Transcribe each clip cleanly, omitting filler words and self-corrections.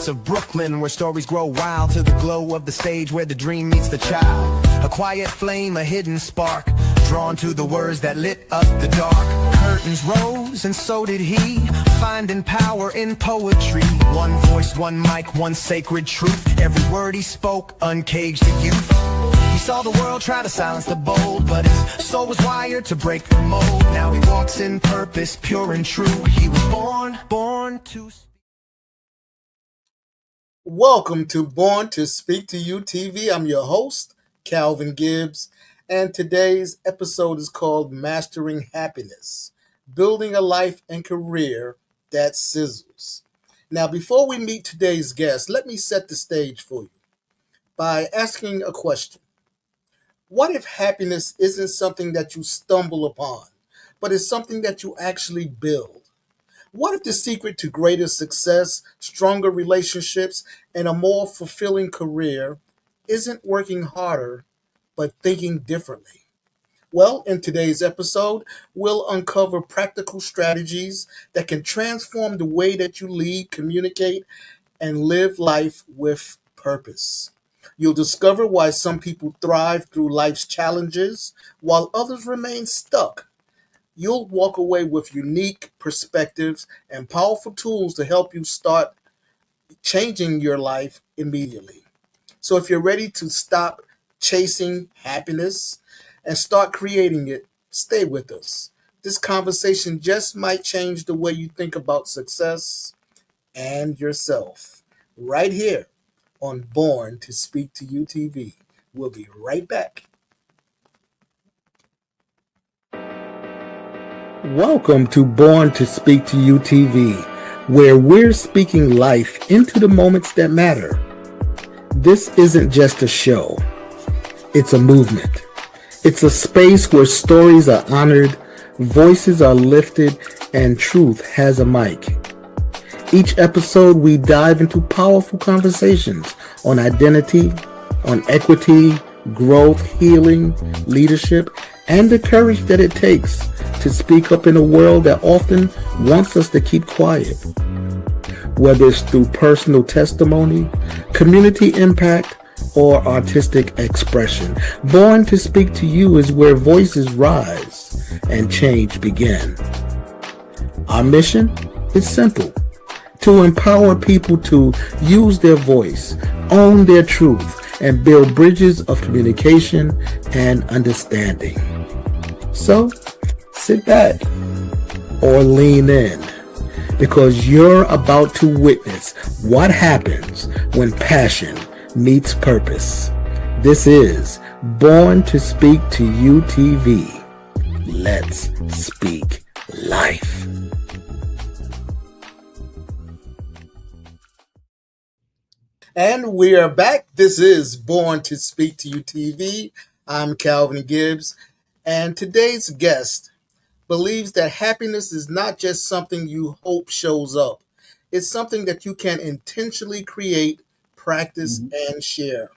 streets of Brooklyn, where stories grow wild, to the glow of the stage where the dream meets the child. A quiet flame, a hidden spark, drawn to the words that lit up the dark. Curtains rose and so did he, finding power in poetry. One voice, one mic, one sacred truth. Every word he spoke uncaged the youth. He saw the world try to silence the bold, but his soul was wired to break the mold. Now he walks in purpose, pure and true. He was born to speak. Welcome to Born to Speak to You TV. I'm your host, Calvin Gibbs, and today's episode is called Mastering Happiness, Building a Life and Career That Sizzles. Now, before we meet today's guest, let me set the stage for you by asking a question. What if happiness isn't something that you stumble upon, but is something that you actually build? What if the secret to greater success, stronger relationships, and a more fulfilling career isn't working harder, but thinking differently? Well, in today's episode, we'll uncover practical strategies that can transform the way that you lead, communicate, and live life with purpose. You'll discover why some people thrive through life's challenges while others remain stuck. You'll walk away with unique perspectives and powerful tools to help you start changing your life immediately. So if you're ready to stop chasing happiness and start creating it, stay with us. This conversation just might change the way you think about success and yourself. Right here on Born to Speak to You TV. We'll be right back. Welcome to Born to Speak to You TV, where we're speaking life into the moments that matter. This isn't just a show. It's a movement. It's a space where stories are honored, voices are lifted, and truth has a mic. Each episode, we dive into powerful conversations on identity, on equity, growth, healing, leadership, and the courage that it takes to speak up in a world that often wants us to keep quiet. Whether it's through personal testimony, community impact, or artistic expression, Born to Speak to You is where voices rise and change begin. Our mission is simple: to empower people to use their voice, own their truth, and build bridges of communication and understanding. So, sit back or lean in, because you're about to witness what happens when passion meets purpose. This is Born to Speak to You TV. Let's speak life. And we are back. This is Born to Speak to You TV. I'm Calvin Gibbs, and today's guest believes that happiness is not just something you hope shows up. It's something that you can intentionally create, practice, and share.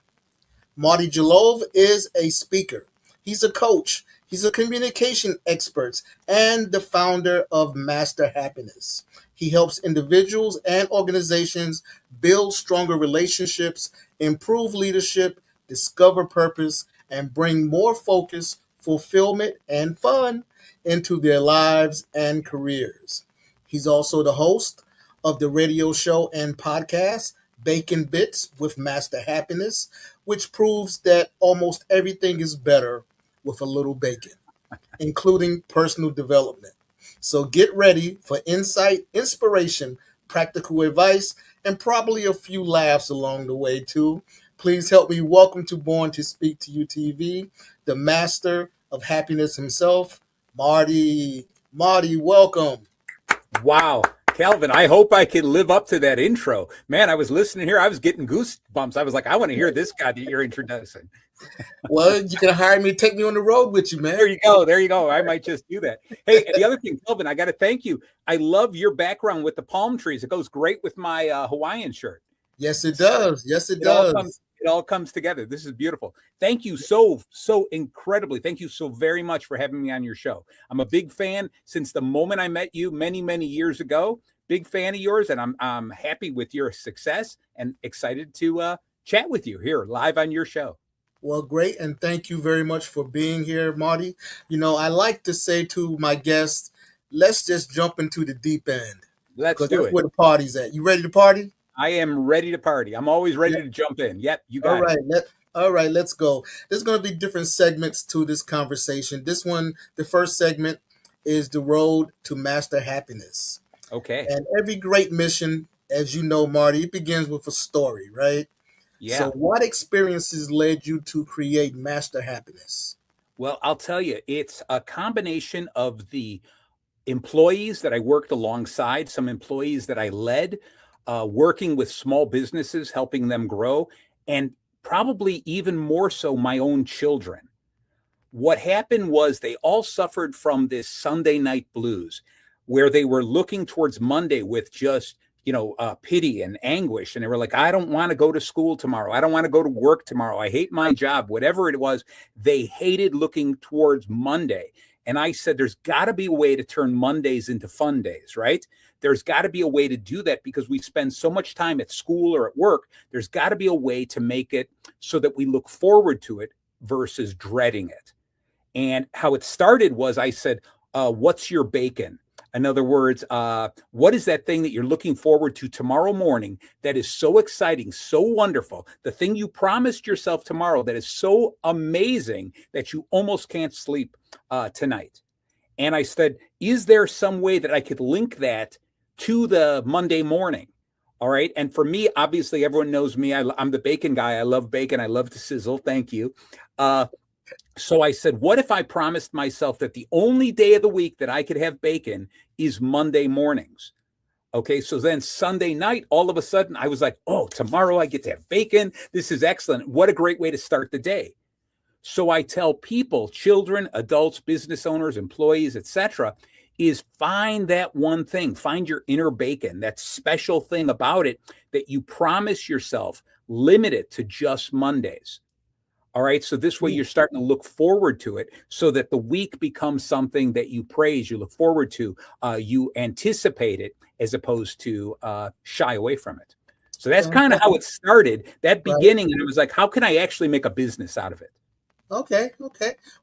Marty Jalove is a speaker. He's a coach. He's a communication expert and the founder of Master Happiness. He helps individuals and organizations build stronger relationships, improve leadership, discover purpose, and bring more focus, fulfillment, and fun into their lives and careers. He's also the host of the radio show and podcast, Bacon Bits with Master Happiness, which proves that almost everything is better with a little bacon, including personal development. So get ready for insight, inspiration, practical advice, and probably a few laughs along the way too. Please help me welcome to Born to Speak to You TV, the master of happiness himself, Marty. Marty, welcome. Wow. Calvin, I hope I can live up to that intro. Man, I was listening here. I was getting goosebumps. I was like, I want to hear this guy that you're introducing. Well, you can hire me, take me on the road with you, man. There you go. There you go. I might just do that. Hey, the other thing, Calvin, I got to thank you. I love your background with the palm trees. It goes great with my Hawaiian shirt. Yes, it does. Yes, it does. It all comes together. This is beautiful. Thank you so incredibly. Thank you so very much for having me on your show. I'm a big fan since the moment I met you many, many years ago. big fan of yours, and I'm happy with your success and excited to chat with you here live on your show. Well, great, and thank you very much for being here, Marty. I like to say to my guests, let's just jump into the deep end Let's because do that's it. where the party's at. You ready to party? I am ready to party. I'm always ready to jump in. Yep, you got it. All right, let's go. There's going to be different segments to this conversation. This one, the first segment, is the road to master happiness. Okay. And every great mission, as you know, Marty, it begins with a story, right? Yeah. So, what experiences led you to create master happiness? Well, I'll tell you, it's a combination of the employees that I worked alongside, some employees that I led, working with small businesses, helping them grow, and probably even more so my own children. What happened was they all suffered from this Sunday night blues, where they were looking towards Monday with just pity and anguish. And they were like, I don't want to go to school tomorrow. I don't want to go to work tomorrow. I hate my job, whatever it was. They hated looking towards Monday. And I said, there's got to be a way to turn Mondays into fun days, right? There's got to be a way to do that because we spend so much time at school or at work. There's got to be a way to make it so that we look forward to it versus dreading it. And how it started was I said, what's your bacon? In other words, what is that thing that you're looking forward to tomorrow morning that is so exciting, so wonderful, the thing you promised yourself tomorrow that is so amazing that you almost can't sleep tonight? And I said, is there some way that I could link that to the Monday morning? All right. And for me, obviously, everyone knows me. I'm the bacon guy. I love bacon. I love to sizzle. Thank you. So I said, what if I promised myself that the only day of the week that I could have bacon is Monday mornings? Okay, so then Sunday night, all of a sudden, I was like, oh, tomorrow I get to have bacon. This is excellent. What a great way to start the day. So I tell people, children, adults, business owners, employees, etc., is find that one thing, find your inner bacon, that special thing about it that you promise yourself, limit it to just Mondays. All right. So this way you're starting to look forward to it so that the week becomes something that you praise, you look forward to, you anticipate it as opposed to shy away from it. So that's kind of how it started, that beginning. And it was like, how can I actually make a business out of it? Okay.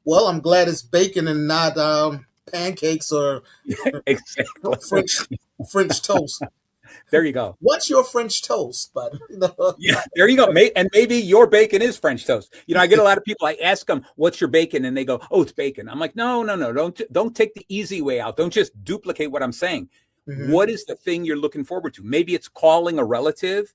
Well, I'm glad it's bacon and not pancakes or exactly. French toast. There you go. What's your French toast, bud? Yeah, there you go. And maybe your bacon is French toast. I get a lot of people, I ask them, what's your bacon? And they go, oh, it's bacon. I'm like, no. Don't take the easy way out. Don't just duplicate what I'm saying. Mm-hmm. What is the thing you're looking forward to? Maybe it's calling a relative.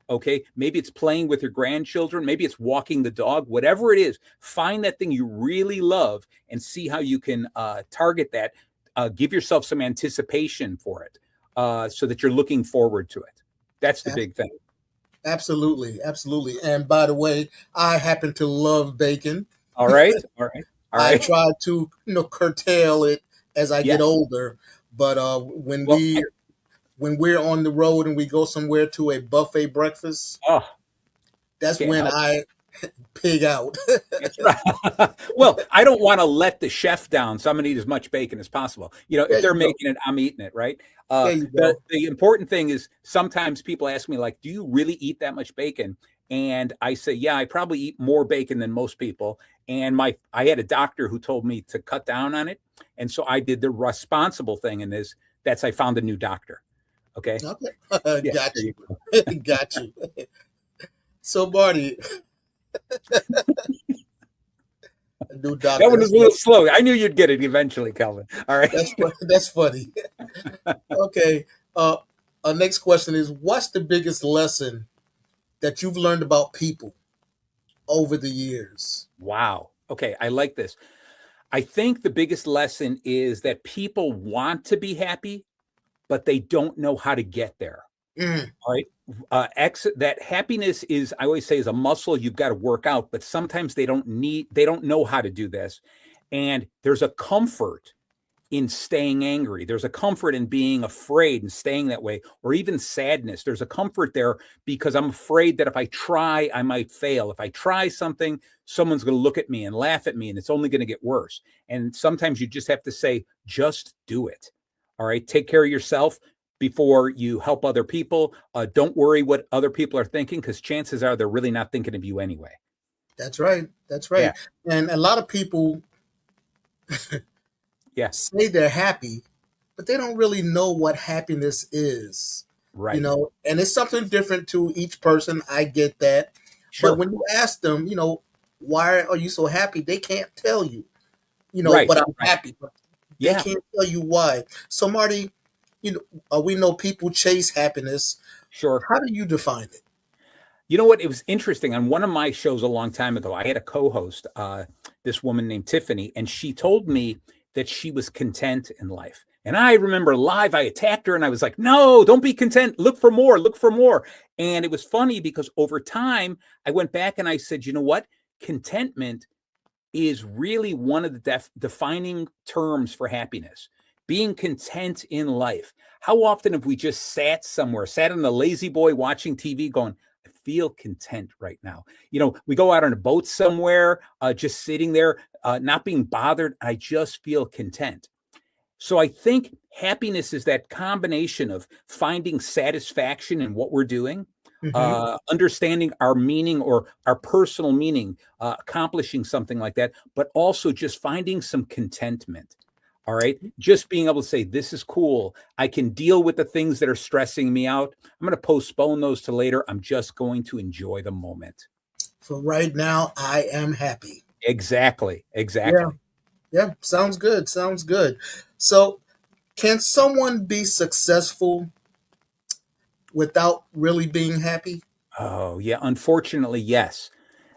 Okay. Maybe it's playing with your grandchildren. Maybe it's walking the dog, whatever it is. Find that thing you really love and see how you can target that. Give yourself some anticipation for it. So that you're looking forward to it. That's the big thing. Absolutely. And by the way, I happen to love bacon. All right. I try to curtail it as I get older. But when we're on the road and we go somewhere to a buffet breakfast, that's when I pig out. That's right. Well, I don't want to let the chef down, so I'm going to eat as much bacon as possible. If they're making it, I'm eating it, right? The important thing is sometimes people ask me, like, do you really eat that much bacon? And I say, yeah, I probably eat more bacon than most people. And I had a doctor who told me to cut down on it. And so I did the responsible thing in this. That's I found a new doctor. Okay. Got you. Got you. So, Marty, new doctor. That one was a little slow. I knew you'd get it eventually, Calvin. All right. That's funny. Okay. Our next question is, what's the biggest lesson that you've learned about people over the years? Wow. Okay. I like this. I think the biggest lesson is that people want to be happy, but they don't know how to get there. All right. That happiness is, I always say, is a muscle you've got to work out, but sometimes they don't know how to do this. And there's a comfort in staying angry. There's a comfort in being afraid and staying that way, or even sadness. There's a comfort there because I'm afraid that if I try, I might fail. If I try something, someone's going to look at me and laugh at me, and it's only going to get worse. And sometimes you just have to say, just do it. All right. Take care of yourself. before you help other people. Don't worry what other people are thinking, because chances are they're really not thinking of you anyway. That's right. That's Yeah. right. And a lot of people Yeah. say they're happy, but they don't really know what happiness is. You Right. know, and it's something different to each person. I get that. But Sure. when you ask them, why are you so happy? They can't tell you, Right. but I'm Right. happy. But they Yeah. can't tell you why. So, Marty, we know people chase happiness. Sure. How do you define it? You know what? It was interesting. On one of my shows a long time ago, I had a co-host, this woman named Tiffany, and she told me that she was content in life. And I remember live, I attacked her and I was like, no, don't be content. Look for more, look for more. And it was funny because over time, I went back and I said, you know what? Contentment is really one of the defining terms for happiness. Being content in life. How often have we just sat somewhere, sat in the lazy boy watching TV going, I feel content right now. We go out on a boat somewhere, just sitting there, not being bothered. I just feel content. So I think happiness is that combination of finding satisfaction in what we're doing, Hmm. understanding our meaning or our personal meaning, accomplishing something like that, but also just finding some contentment. All right. Just being able to say, this is cool. I can deal with the things that are stressing me out. I'm going to postpone those to later. I'm just going to enjoy the moment. For right now, I am happy. Exactly. Yeah. Exactly. Yeah. Sounds good. Sounds good. So, can someone be successful without really being happy? Oh, yeah. Unfortunately, yes.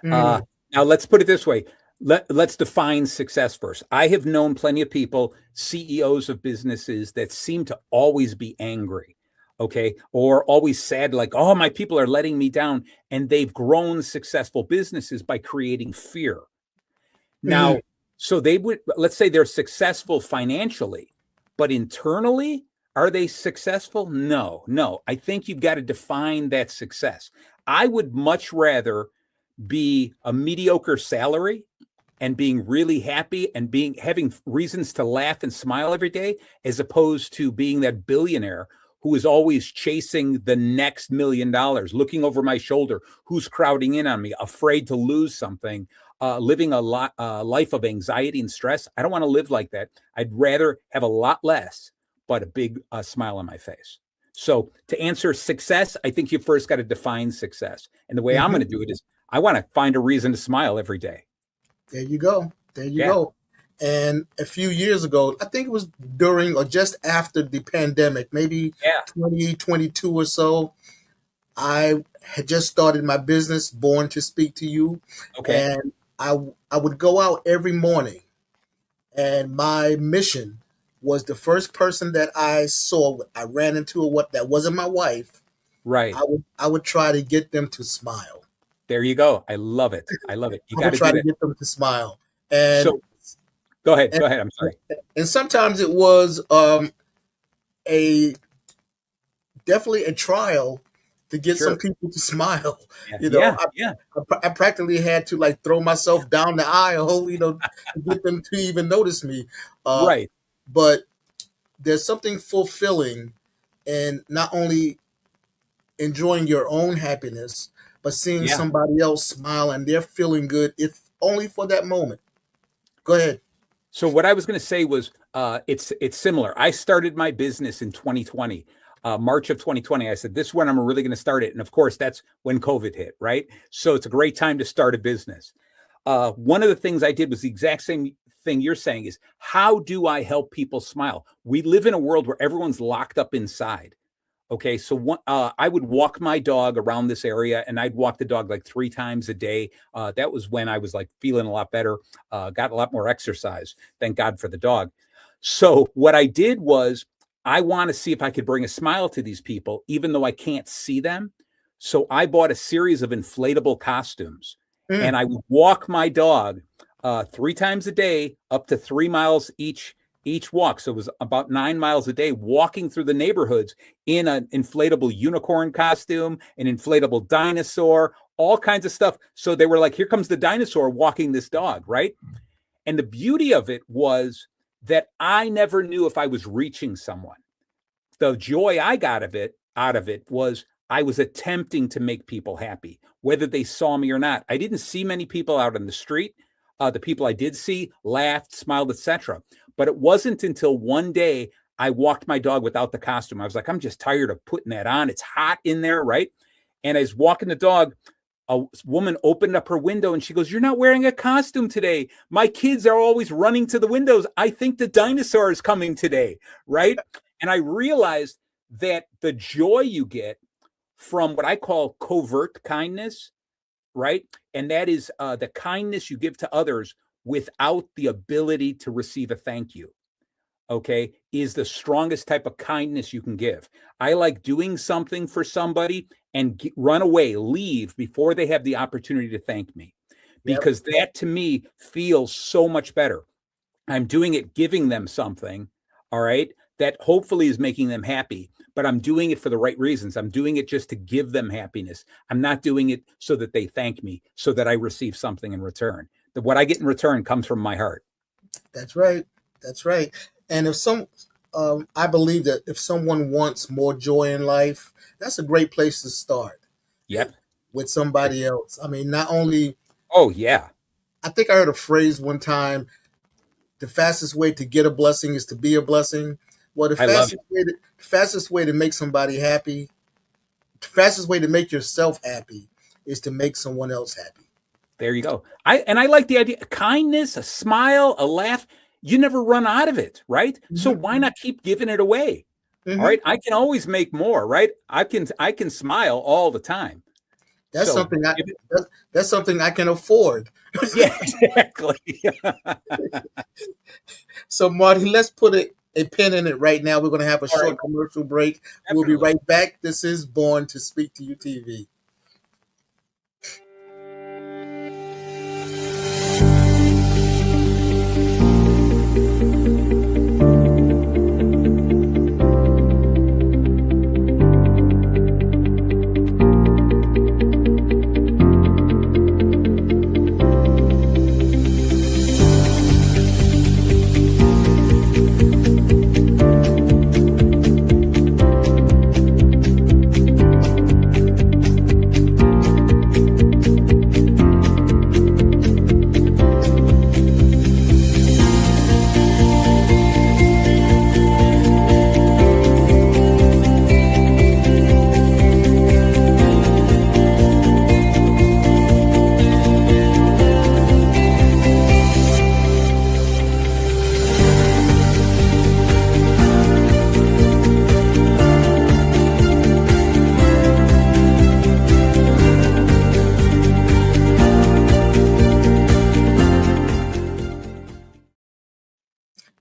Uh, Mm, Now let's put it this way. Let's define success first. I have known plenty of people, CEOs of businesses, that seem to always be angry, okay, or always sad, like, oh, my people are letting me down. And they've grown successful businesses by creating fear. mm, Now, so let's say they're successful financially, but internally, are they successful? No, no. I think you've got to define that success. I would much rather be a mediocre salary and being really happy and having reasons to laugh and smile every day, as opposed to being that billionaire who is always chasing the next $1 million, looking over my shoulder, who's crowding in on me, afraid to lose something, living a life of anxiety and stress. I don't want to live like that. I'd rather have a lot less, but a big smile on my face. So to answer success, I think you first got to define success. And the way I'm going hmm. to do it is I want to find a reason to smile every day. There you go. There you Yeah. go. And a few years ago, I think it was during or just after the pandemic, maybe Yeah. 2022 or so, I had just started my business, Born to Speak to You, Okay. and I would go out every morning, and my mission was the first person that I saw, I ran into, what that wasn't my wife. Right. I would try to get them to smile. There you go. I love it. I love it. You I got would to try do to that. get them to smile, and So go ahead. and, Go ahead. I'm sorry. and sometimes it was a definitely a trial to get some Sure. people to smile. Yeah. You know, Yeah. Yeah. I practically had to like throw myself down the aisle, to get them to even notice me. Uh, Right. but there's something fulfilling in not only enjoying your own happiness, but seeing Yeah. somebody else smile and they're feeling good, if only for that moment. Go ahead. So what I was going to say was, it's similar. I started my business in 2020, March of 2020. I said, this is when I'm really going to start it. And of course, that's when COVID hit, right? So it's a great time to start a business. One of the things I did was the exact same thing you're saying, is how do I help people smile? We live in a world where everyone's locked up inside. Okay, so I would walk my dog around this area, and I'd walk the dog like 3 times a day. That was when I was like feeling a lot better, got a lot more exercise. Thank God for the dog. So what I did was, I want to see if I could bring a smile to these people, even though I can't see them. So I bought a series of inflatable costumes, and Mm, I would walk my dog 3 times a day, up to 3 miles each walk. So it was about 9 miles a day, walking through the neighborhoods in an inflatable unicorn costume, an inflatable dinosaur, all kinds of stuff. So they were like, here comes the dinosaur walking this dog, right? And the beauty of it was that I never knew if I was reaching someone. the joy I got out of it was I was attempting to make people happy, whether they saw me or not. I didn't see many people out on the street. The people I did see laughed, smiled, etc. But it wasn't until one day I walked my dog without the costume. I was like, I'm just tired of putting that on. It's hot in there, right? And I was walking the dog. A woman opened up her window and she goes, "You're not wearing a costume today. My kids are always running to the windows. I think the dinosaur is coming today," right? And I realized that the joy you get from what I call covert kindness, right? And that is the kindness you give to others without the ability to receive a thank you, okay, is the strongest type of kindness you can give. I like doing something for somebody and run away, leave before they have the opportunity to thank me, because that to me feels so much better. I'm doing it, giving them something, all right, that hopefully is making them happy, but I'm doing it for the right reasons. I'm doing it just to give them happiness. I'm not doing it so that they thank me, so that I receive something in return. What I get in return comes from my heart. That's right. That's right. And I believe that if someone wants more joy in life, that's a great place to start. Yep. With somebody else. I mean, not only. Oh, yeah. I think I heard a phrase one time: the fastest way to get a blessing is to be a blessing. Well, the fastest way to make somebody happy, the fastest way to make yourself happy is to make someone else happy. There you go. I like the idea. Kindness, a smile, a laugh. You never run out of it, right? Mm-hmm. So why not keep giving it away? Mm-hmm. All right. I can always make more, right? I can smile all the time. That's something I can afford. Yeah, exactly. So Marty, let's put a pin in it right now. We're going to have a short commercial break. Definitely. We'll be right back. This is Born to Speak to You TV.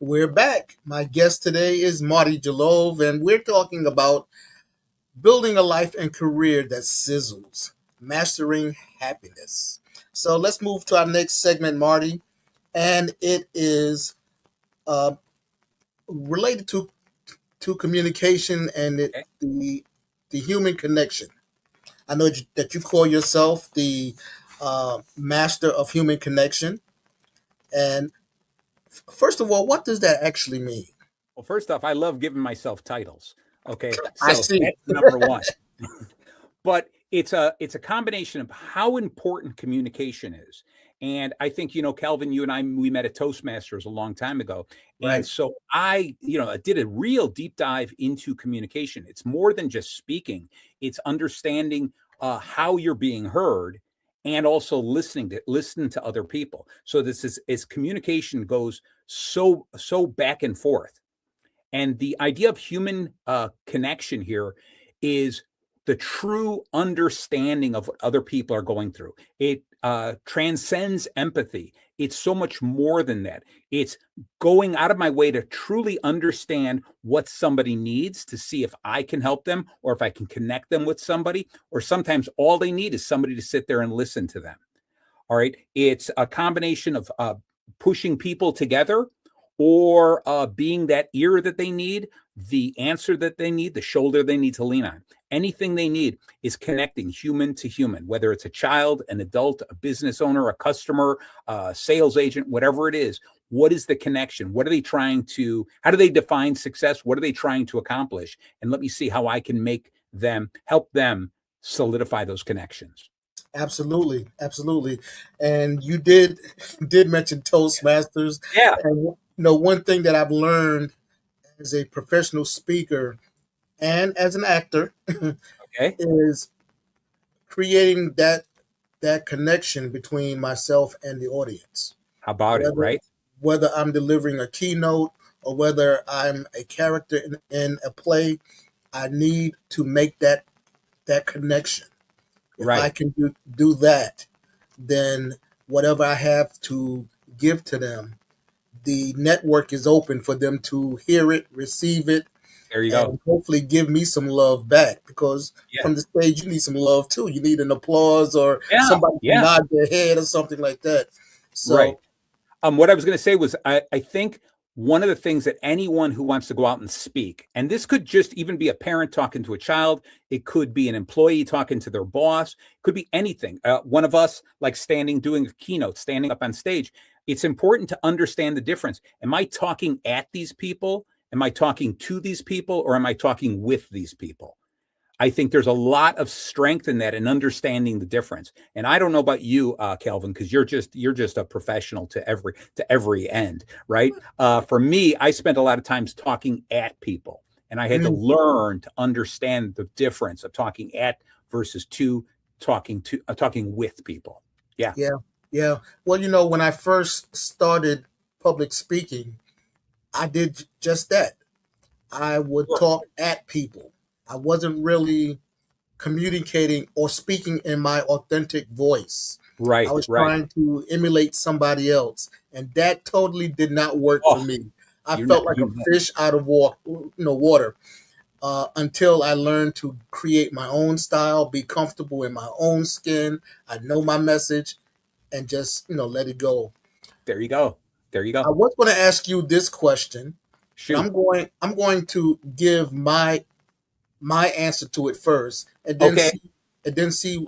We're back. My guest today is Marty Jalove, and we're talking about building a life and career that sizzles, mastering happiness. So let's move to our next segment, Marty, and it is related to communication and the human connection. I know that you call yourself the master of human connection, and first of all, what does that actually mean? Well, first off, I love giving myself titles. Okay, so I see. That's number one. But it's a combination of how important communication is. And I think, Calvin, you and I, we met at Toastmasters a long time ago. Right. And so I did a real deep dive into communication. It's more than just speaking. It's understanding how you're being heard, and also listen to other people. So this is communication goes so back and forth. And the idea of human connection here is the true understanding of what other people are going through. It transcends empathy. It's so much more than that. It's going out of my way to truly understand what somebody needs, to see if I can help them or if I can connect them with somebody, or sometimes all they need is somebody to sit there and listen to them. All right. It's a combination of pushing people together, or being that ear that they need, the answer that they need, the shoulder they need to lean on. Anything they need is connecting human to human, whether it's a child, an adult, a business owner, a customer, a sales agent, whatever it is. what is the connection? What are they trying to, how do they define success? What are they trying to accomplish? And let me see how I can help them solidify those connections. Absolutely, absolutely. And you did mention Toastmasters, Yeah. and one thing that I've learned as a professional speaker and as an actor Okay. is creating that connection between myself and the audience. How about it? Whether Right. whether I'm delivering a keynote or whether I'm a character in a play, I need to make that connection. If I Right. can do that, then whatever I have to give to them, the network is open for them to hear it, receive it, There you go. and hopefully give me some love back. Because Yeah. from the stage, you need some love too. You need an applause or Yeah. somebody to Yeah. nod their head or something like that. Right. So, What I was going to say was, I think one of the things that anyone who wants to go out and speak, and this could just even be a parent talking to a child, it could be an employee talking to their boss, could be anything. One of us, like doing a keynote, standing up on stage. It's important to understand the difference. Am I talking at these people? Am I talking to these people? Or am I talking with these people? I think there's a lot of strength in that and understanding the difference. And I don't know about you, Calvin, because you're just a professional to every end, right? For me, I spent a lot of times talking at people, and I had to mm, learn to understand the difference of talking at versus talking with people. Yeah. yeah, yeah. Well, when I first started public speaking, I did just that. I would Sure. talk at people. I wasn't really communicating or speaking in my authentic voice. I Right. was Right. trying to emulate somebody else, and that totally did not work Oh, for me. I you're not. felt like a fish out of water until I learned to create my own style, be comfortable in my own skin. I know my message, and just let it go. There you go. There you I go. was going to ask you this question, and Shoot. I'm going to give my answer to it first, Okay. and then see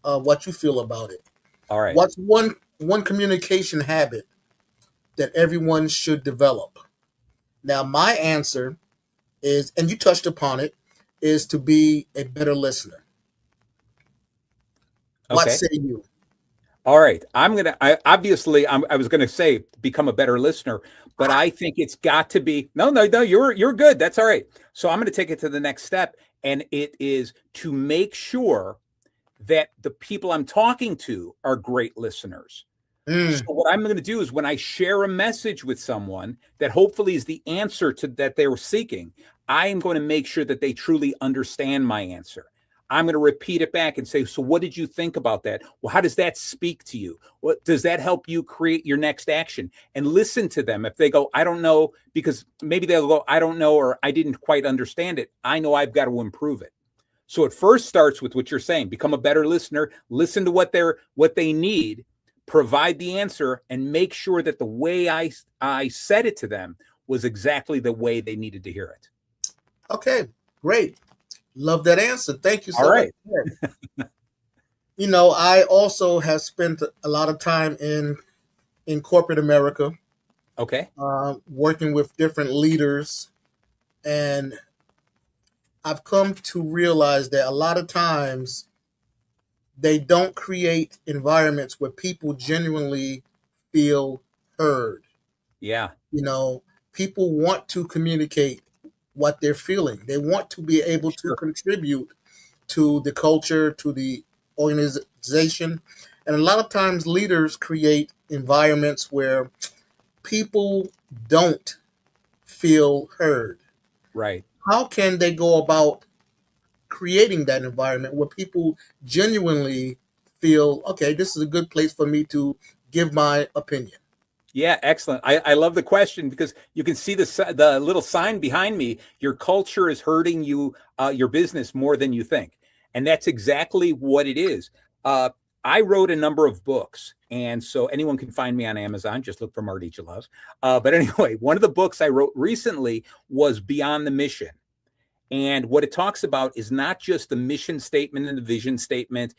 what you feel about it. All right. What's one communication habit that everyone should develop? Now, my answer is, and you touched upon it, is to be a better listener. What Okay. say you? All right. I was gonna say become a better listener, but I think it's got to be no, no, no, you're good. That's all right. So I'm gonna take it to the next step, and it is to make sure that the people I'm talking to are great listeners. So Mm, what I'm going to do is when I share a message with someone that hopefully is the answer to that they were seeking, I am going to make sure that they truly understand my answer. I'm going to repeat it back and say, so what did you think about that? Well, how does that speak to you? What does that help you create your next action? And listen to them. If they go, I don't know, because maybe they'll go, I don't know, or I didn't quite understand it. I know I've got to improve it. So it first starts with what you're saying, become a better listener, listen to what they need, provide the answer, and make sure that the way I said it to them was exactly the way they needed to hear it. okay, great. Love that answer. Thank you All so much. right. I also have spent a lot of time in corporate America, Okay. working with different leaders, and I've come to realize that a lot of times they don't create environments where people genuinely feel heard. Yeah. You know, People want to communicate what they're feeling. They want to be able to Sure. contribute to the culture, to the organization. And a lot of times leaders create environments where people don't feel heard. Right. How can they go about creating that environment where people genuinely feel, okay, this is a good place for me to give my opinion? Yeah, excellent. I love the question because you can see the little sign behind me. Your culture is hurting your business more than you think, and that's exactly what it is. Uh, I wrote a number of books, and so anyone can find me on Amazon. Just look for Marty Jalove. But anyway, one of the books I wrote recently was Beyond the Mission. And what it talks about is not just the mission statement and the vision statement.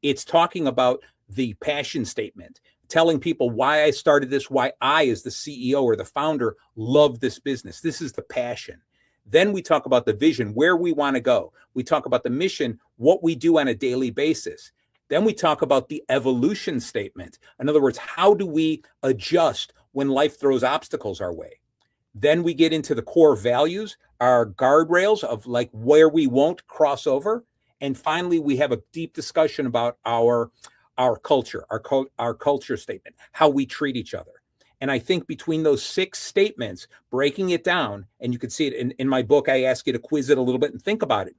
It's talking about the passion statement, telling people why I started this, why I, as the CEO or the founder, love this business. This is the passion. Then we talk about the vision, where we want to go. We talk about the mission, what we do on a daily basis. Then we talk about the evolution statement. In other words, how do we adjust when life throws obstacles our way? Then we get into the core values, our guardrails of like where we won't cross over. And finally, we have a deep discussion about our culture, our culture statement, how we treat each other. And I think between those 6 statements, breaking it down, and you can see it in my book, I ask you to quiz it a little bit and think about it.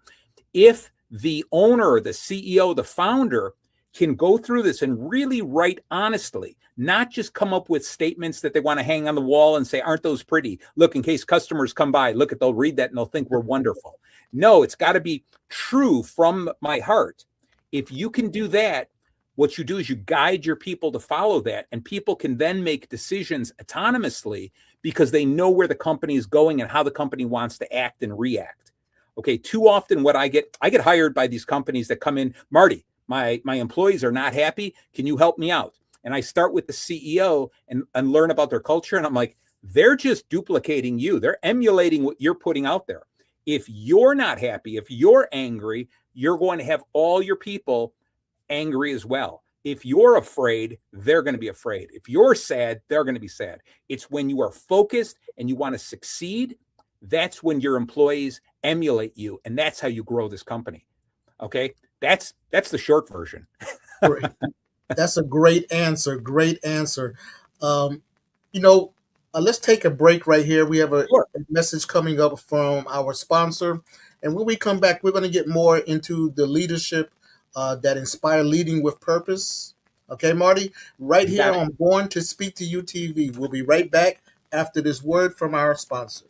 If the owner, the CEO, the founder can go through this and really write honestly, not just come up with statements that they want to hang on the wall and say, aren't those pretty? Look, in case customers come by, look, they'll read that and they'll think we're wonderful. No, it's got to be true from my heart. If you can do that, what you do is you guide your people to follow that, and people can then make decisions autonomously because they know where the company is going and how the company wants to act and react. Okay, too often what I get hired by these companies that come in, Marty, my employees are not happy. Can you help me out? And I start with the CEO and learn about their culture. And I'm like, they're just duplicating you. They're emulating what you're putting out there. If you're not happy, if you're angry, you're going to have all your people angry as well. If you're afraid, they're going to be afraid. If you're sad, they're going to be sad. It's when you are focused and you want to succeed, that's when your employees emulate you, and that's how you grow this company. Okay, that's the short version. Great. That's a great answer. Great answer. Let's take a break right here. We have a message coming up from our sponsor, and when we come back, we're going to get more into the leadership that inspire leading with purpose. Okay, Marty, right here on Born to Speak to You TV. We'll be right back after this word from our sponsor.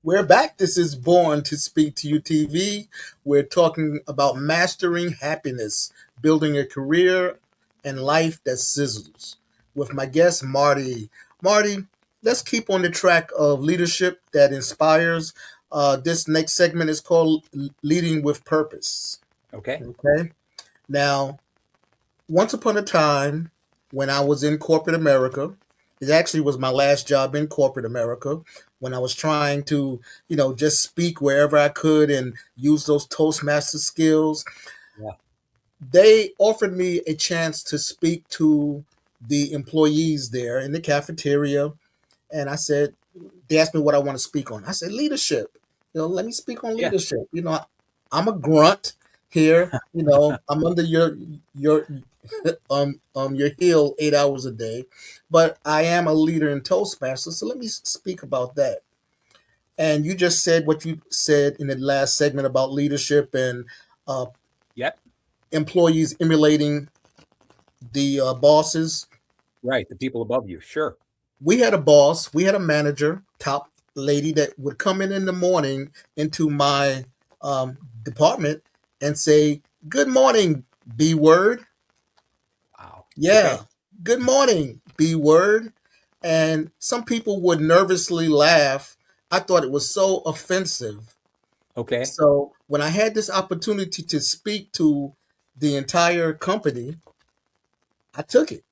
We're back. This is Born to Speak to You TV. We're talking about mastering happiness, building a career and life that sizzles. With my guest, Marty. Marty, let's keep on the track of leadership that inspires. This next segment is called Leading with Purpose. Okay. Okay. Now, once upon a time, when I was in corporate America, it actually was my last job in corporate America, when I was trying to, just speak wherever I could and use those Toastmaster skills. Yeah. They offered me a chance to speak to the employees there in the cafeteria. And I said, they asked me what I want to speak on. I said, leadership. Let me speak on leadership. I'm a grunt here. I'm under your heel 8 hours a day, but I am a leader in Toastmasters. So let me speak about that. And you just said what you said in the last segment about leadership and employees emulating the bosses. Right, the people above you. Sure. We had a boss, we had a manager, top lady that would come in the morning into my department and say, "Good morning, B word." Wow. Yeah. Okay. Good morning, B word. And some people would nervously laugh. I thought it was so offensive. Okay. So when I had this opportunity to speak to the entire company, I took it.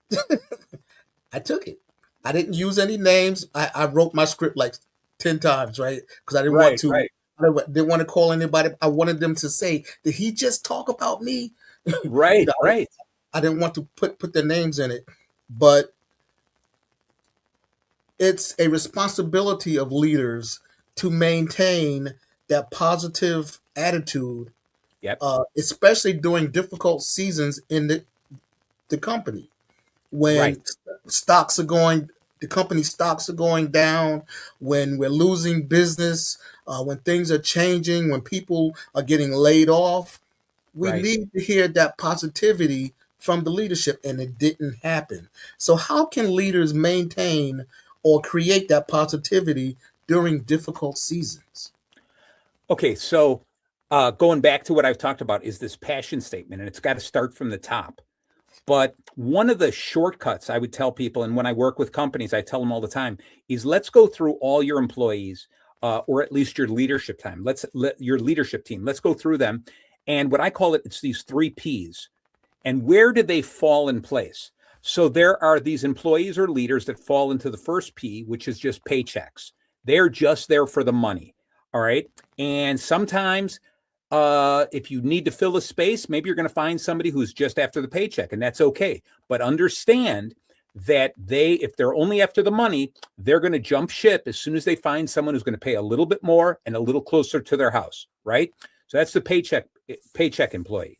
I took it. I didn't use any names. I wrote my script like 10 times, right? Because I didn't want Right, to. right, Didn't want to call anybody. I wanted them to say, "Did he just talk about me?" You right, know, right. I didn't want to put their names in it, but it's a responsibility of leaders to maintain that positive attitude, Yep, especially during difficult seasons in the company right, when stocks are going, the company stocks are going down, when we're losing business, when things are changing, when people are getting laid off. We right. need to hear that positivity from the leadership, and it didn't happen. So, how can leaders maintain or create that positivity during difficult seasons? Okay, so going back to what I've talked about is this passion statement, and it's got to start from the top. But one of the shortcuts I would tell people, and when I work with companies, I tell them all the time, is let's go through all your employees, or at least your leadership time. Your leadership team. Let's go through them, and what I call it, it's these 3 Ps. And where do they fall in place? So there are these employees or leaders that fall into the first P, which is just paychecks. They're just there for the money. All right. And sometimes if you need to fill a space, maybe you're going to find somebody who's just after the paycheck, and that's okay. But understand that if they're only after the money, they're going to jump ship as soon as they find someone who's going to pay a little bit more and a little closer to their house, right? So that's the paycheck employee.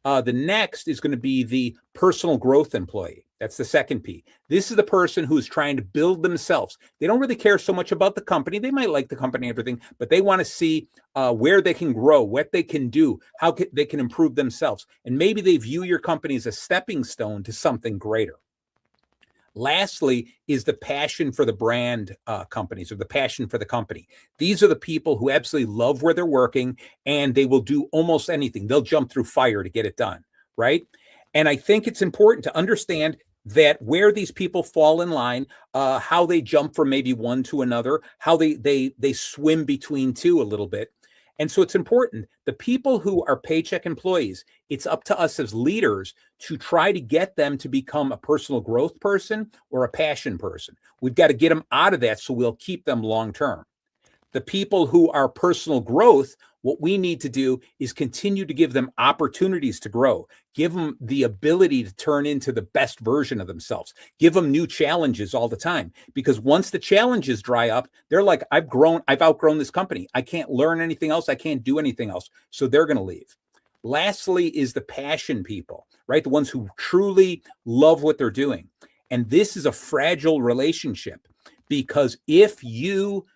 The next is going to be the personal growth employee. That's the second P. This is the person who's trying to build themselves. They don't really care so much about the company. They might like the company and everything, but they want to see where they can grow, what they can do, how they can improve themselves. And maybe they view your company as a stepping stone to something greater. Lastly is the passion for the brand companies, or the passion for the company. These are the people who absolutely love where they're working, and they will do almost anything. They'll jump through fire to get it done, right? And I think it's important to understand that where these people fall in line, how they jump from maybe one to another, how they swim between two a little bit. And so it's important. The people who are paycheck employees, it's up to us as leaders to try to get them to become a personal growth person or a passion person. We've got to get them out of that so we'll keep them long term. The people who are personal growth, what we need to do is continue to give them opportunities to grow, give them the ability to turn into the best version of themselves, give them new challenges all the time. Because once the challenges dry up, they're like, I've outgrown this company. I can't learn anything else. I can't do anything else. So they're going to leave. Lastly is the passion people, right? The ones who truly love what they're doing. And this is a fragile relationship, because if you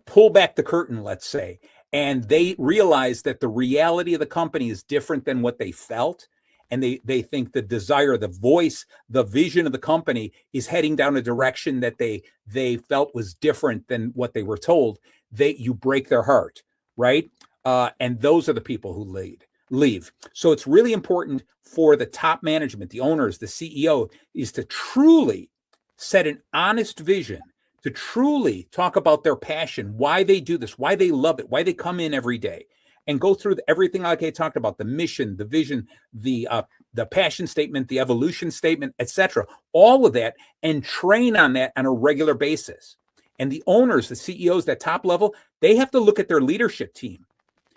pull back the curtain, let's say, and they realize that the reality of the company is different than what they felt, and they think the desire, the voice, the vision of the company is heading down a direction that they felt was different than what they were told, you break their heart, right? And those are the people who leave. So it's really important for the top management, the owners, the CEO, is to truly set an honest vision, to truly talk about their passion, why they do this, why they love it, why they come in every day, and go through everything like I talked about, the mission, the vision, the passion statement, the evolution statement, etc. All of that, and train on that on a regular basis. And the owners, the CEOs, that top level, they have to look at their leadership team.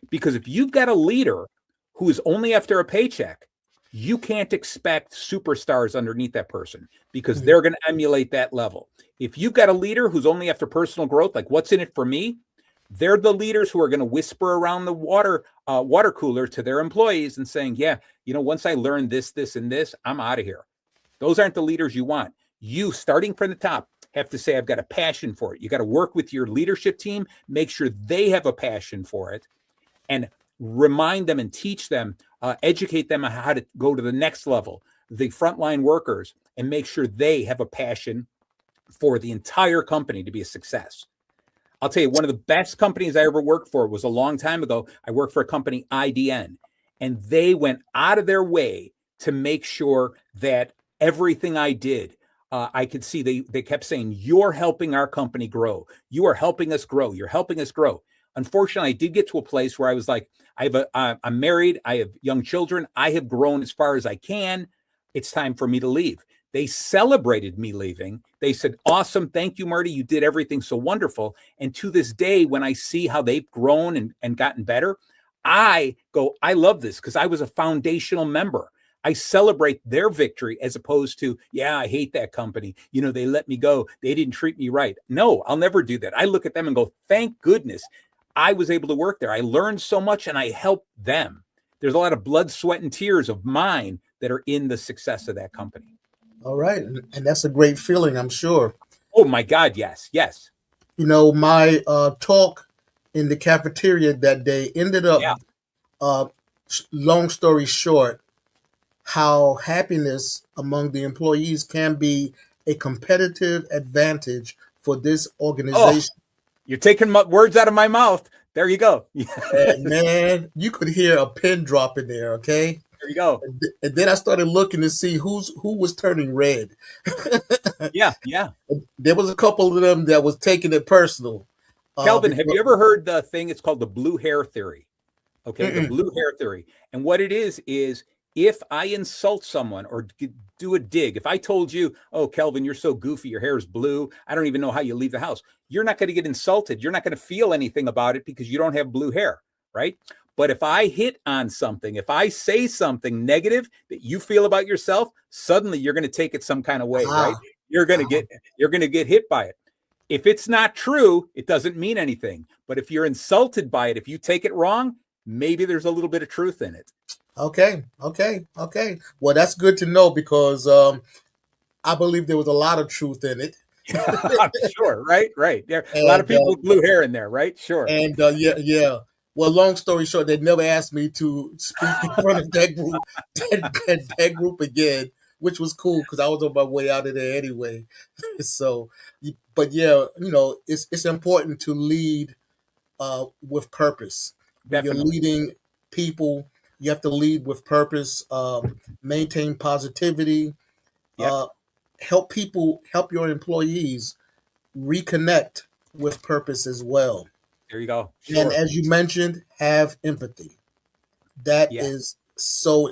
Because if you've got a leader who is only after a paycheck, you can't expect superstars underneath that person, because they're going to emulate that level. If you've got a leader who's only after personal growth, like what's in it for me, they're the leaders who are going to whisper around the water cooler to their employees and saying, yeah, once I learn this, this, and this, I'm out of here. Those aren't the leaders you want. You, starting from the top, have to say, I've got a passion for it. You got to work with your leadership team, make sure they have a passion for it, and remind them and teach them, educate them on how to go to the next level, the frontline workers, and make sure they have a passion for the entire company to be a success. I'll tell you, one of the best companies I ever worked for was a long time ago. I worked for a company, IDN, and they went out of their way to make sure that everything I did, I could see they kept saying, you're helping our company grow. You are helping us grow. You're helping us grow. Unfortunately, I did get to a place where I was like, I'm married. I have young children. I have grown as far as I can. It's time for me to leave, They celebrated me leaving. They said, awesome. Thank you, Marty. You did everything so wonderful. And to this day, when I see how they've grown and gotten better, I go, I love this because I was a foundational member. I celebrate their victory as opposed to, yeah, I hate that company. You know, they let me go. They didn't treat me right. No, I'll never do that. I look at them and go, thank goodness I was able to work there. I learned so much and I helped them. There's a lot of blood, sweat, and tears of mine that are in the success of that company. All right. And that's a great feeling, I'm sure. Oh my God. Yes. Yes. You know, my talk in the cafeteria that day ended up, long story short, how happiness among the employees can be a competitive advantage for this organization. You're taking words out of my mouth. There you go. And man, you could hear a pin drop in there. Okay. There you go. And then I started looking to see who was turning red. Yeah. Yeah. There was a couple of them that was taking it personal. Calvin, have you ever heard the thing? It's called the blue hair theory. Okay. The blue hair theory. And what it is if I insult someone or do a dig, if I told you, oh, Calvin, you're so goofy, your hair is blue, I don't even know how you leave the house, you're not going to get insulted. You're not going to feel anything about it because you don't have blue hair, right? But if I hit on something, if I say something negative that you feel about yourself, suddenly you're going to take it some kind of way, right? You're going to get hit by it. If it's not true, it doesn't mean anything. But if you're insulted by it, if you take it wrong, maybe there's a little bit of truth in it. Okay. Well, that's good to know because I believe there was a lot of truth in it. Sure, right. There are a lot of people with blue hair in there, right? Sure. And yeah. Well, long story short, they never asked me to speak in front of that group, that group again, which was cool because I was on my way out of there anyway. So, but yeah, you know, it's important to lead with purpose. When you're leading people, you have to lead with purpose, maintain positivity, help your employees reconnect with purpose as well. There you go. Sure. And as you mentioned, have empathy. That is so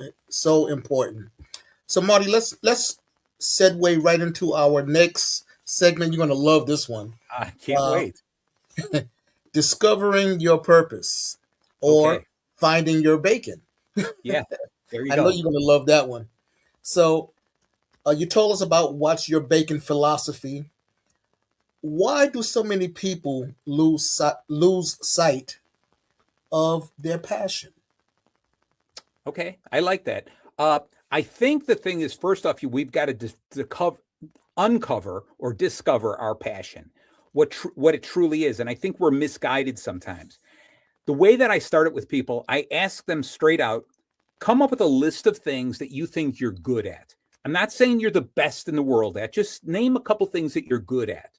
important. So Marty, let's segue right into our next segment. You're going to love this one. I can't wait. Discovering your purpose or finding your bacon. Yeah, there you I go. know you're going to love that one. So you told us about what's your bacon philosophy. Why do so many people lose sight of their passion? Okay, I like that. I think the thing is, first off, we've got to uncover or discover our passion, what it truly is. And I think we're misguided sometimes. The way that I start it with people, I ask them straight out, come up with a list of things that you think you're good at. I'm not saying you're the best in the world at, just name a couple things that you're good at.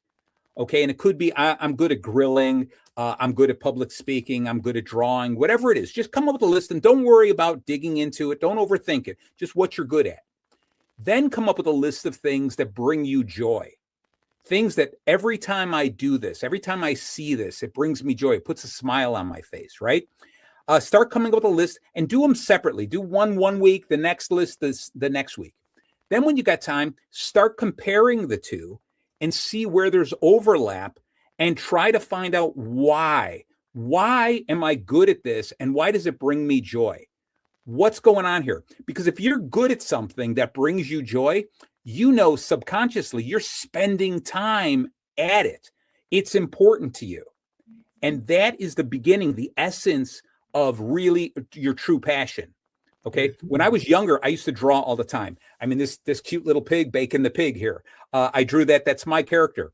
Okay. And it could be, I'm good at grilling. I'm good at public speaking. I'm good at drawing, whatever it is. Just come up with a list and don't worry about digging into it. Don't overthink it. Just what you're good at. Then come up with a list of things that bring you joy. Things that every time I do this, every time I see this, it brings me joy. It puts a smile on my face, right? Start coming up with a list and do them separately. Do one week, the next list the next week. Then when you got time, start comparing the two and see where there's overlap and try to find out why. Why am I good at this? And why does it bring me joy? What's going on here? Because if you're good at something that brings you joy, you know subconsciously you're spending time at it. It's important to you. And that is the beginning, the essence of really your true passion. Okay. When I was younger, I used to draw all the time. I mean, this cute little pig, Bacon the pig here. I drew that. That's my character.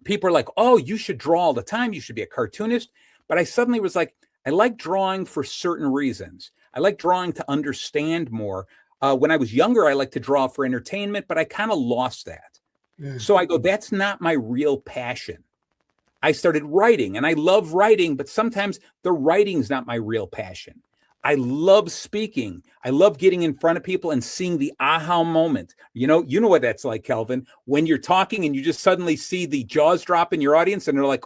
People are like, oh, you should draw all the time. You should be a cartoonist. But I suddenly was like, I like drawing for certain reasons. I like drawing to understand more. When I was younger, I liked to draw for entertainment, but I kind of lost that. So I go, that's not my real passion. I started writing and I love writing, but sometimes the writing's not my real passion. I love speaking. I love getting in front of people and seeing the aha moment. You know what that's like, Calvin, when you're talking and you just suddenly see the jaws drop in your audience and they're like,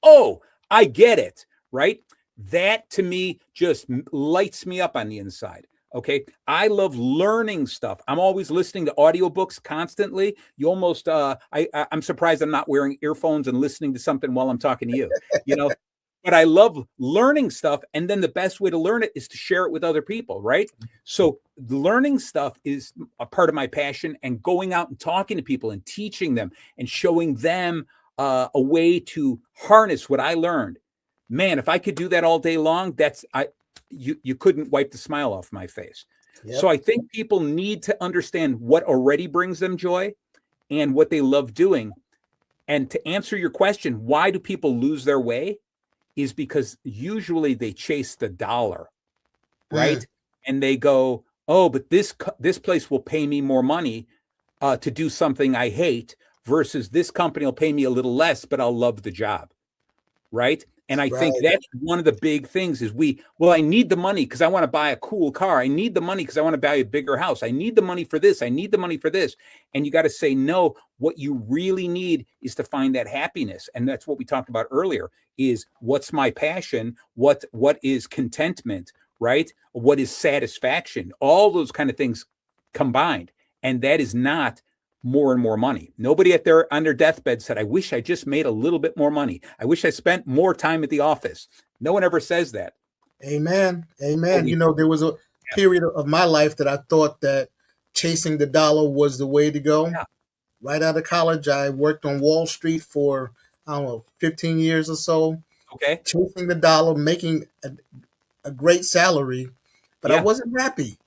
oh, I get it, right? That to me just lights me up on the inside. Okay. I love learning stuff. I'm always listening to audiobooks constantly. You almost, I'm surprised I'm not wearing earphones and listening to something while I'm talking to you, you know, but I love learning stuff. And then the best way to learn it is to share it with other people. Right. So the learning stuff is a part of my passion, and going out and talking to people and teaching them and showing them a way to harness what I learned. Man, if I could do that all day long, you couldn't wipe the smile off my face. Yep. So I think people need to understand what already brings them joy and what they love doing. And to answer your question, why do people lose their way? Is because usually they chase the dollar, right? And they go, oh, but this place will pay me more money to do something I hate, versus this company will pay me a little less, but I'll love the job, right? And I think that's one of the big things is I need the money because I want to buy a cool car. I need the money because I want to buy a bigger house. I need the money for this. I need the money for this. And you got to say, no, what you really need is to find that happiness. And that's what we talked about earlier is what's my passion? What is contentment, right? What is satisfaction? All those kind of things combined. And that is not more and more money. Nobody on their deathbed said, I wish I just made a little bit more money. I wish I spent more time at the office. No one ever says that. Amen. Amen. You know, there was a period of my life that I thought that chasing the dollar was the way to go. Yeah. Right out of college, I worked on Wall Street for, 15 years or so. Okay. Chasing the dollar, making a great salary, but I wasn't happy.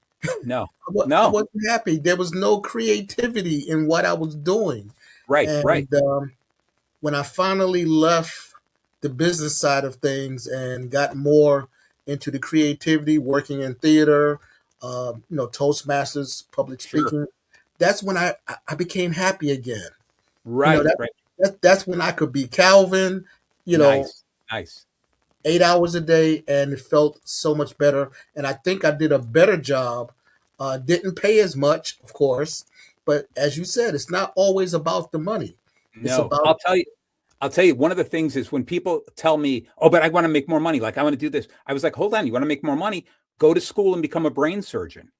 No, I wasn't happy. There was no creativity in what I was doing. Right. When I finally left the business side of things and got more into the creativity, working in theater, Toastmasters, public speaking, that's when I became happy again. Right. That's when I could be Calvin, Nice. 8 hours a day, and it felt so much better. And I think I did a better job. Didn't pay as much, of course, but as you said, it's not always about the money. No, I'll tell you, one of the things is when people tell me, oh, but I want to make more money. Like I want to do this. I was like, hold on, you want to make more money? Go to school and become a brain surgeon.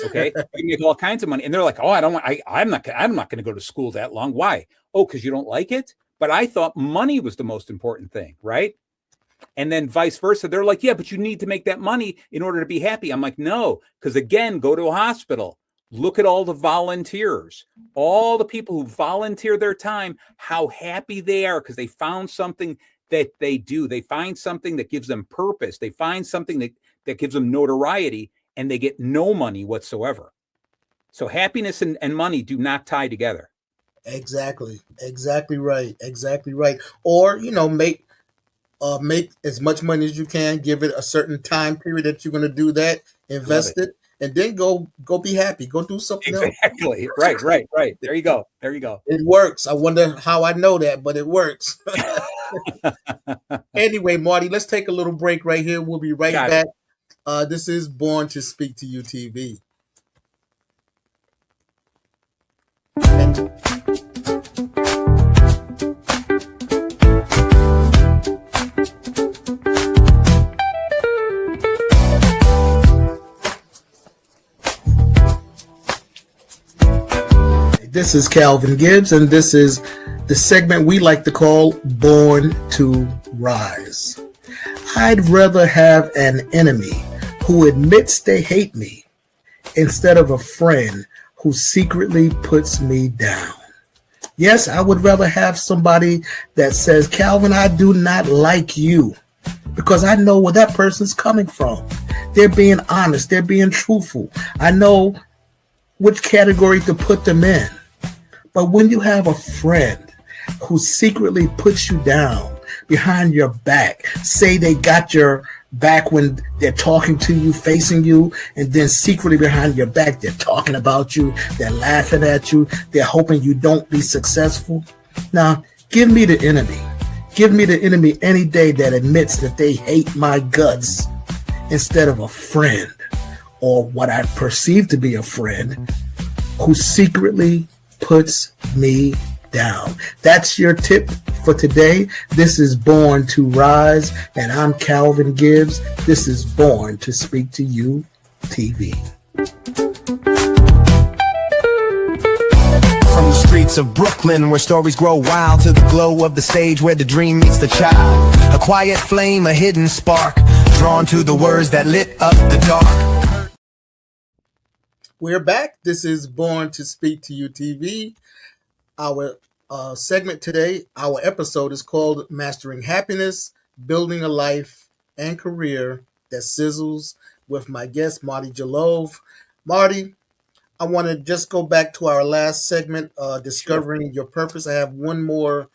Okay. You make all kinds of money. And they're like, oh, I'm not going to go to school that long. Why? Oh, because you don't like it. But I thought money was the most important thing. Right. And then vice versa. They're like, yeah, but you need to make that money in order to be happy. I'm like, no, because again, go to a hospital. Look at all the volunteers, all the people who volunteer their time, how happy they are because they found something that they do. They find something that gives them purpose. They find something that gives them notoriety, and they get no money whatsoever. So happiness and money do not tie together. Exactly right. Or, make as much money as you can, give it a certain time period that you're going to do that, invest it, and then go be happy. Go do something else. Exactly. Right. There you go. It works. I wonder how I know that, but it works. Anyway, Marty, let's take a little break right here. We'll be right back. This is Born to Speak to You TV. This is Calvin Gibbs, and this is the segment we like to call Born to Rise. I'd rather have an enemy who admits they hate me instead of a friend who secretly puts me down. Yes, I would rather have somebody that says, Calvin, I do not like you, because I know where that person's coming from. They're being honest. They're being truthful. I know which category to put them in. But when you have a friend who secretly puts you down behind your back, say they got your back when they're talking to you, facing you, and then secretly behind your back, they're talking about you, they're laughing at you, they're hoping you don't be successful. Now, give me the enemy. Give me the enemy any day that admits that they hate my guts instead of a friend, or what I perceive to be a friend, who secretly puts me down. That's your tip for today. This is Born to Rise, and I'm Calvin Gibbs. This is Born to Speak to You TV. From the streets of Brooklyn, where stories grow wild, to the glow of the stage where the dream meets the child. A quiet flame, a hidden spark, drawn to the words that lit up the dark. We're back. This is Born to Speak to You TV. Our segment today, our episode is called Mastering Happiness, Building a Life and Career that Sizzles, with my guest, Marty Jalove. Marty, I want to just go back to our last segment, Discovering Your Purpose. I have one more,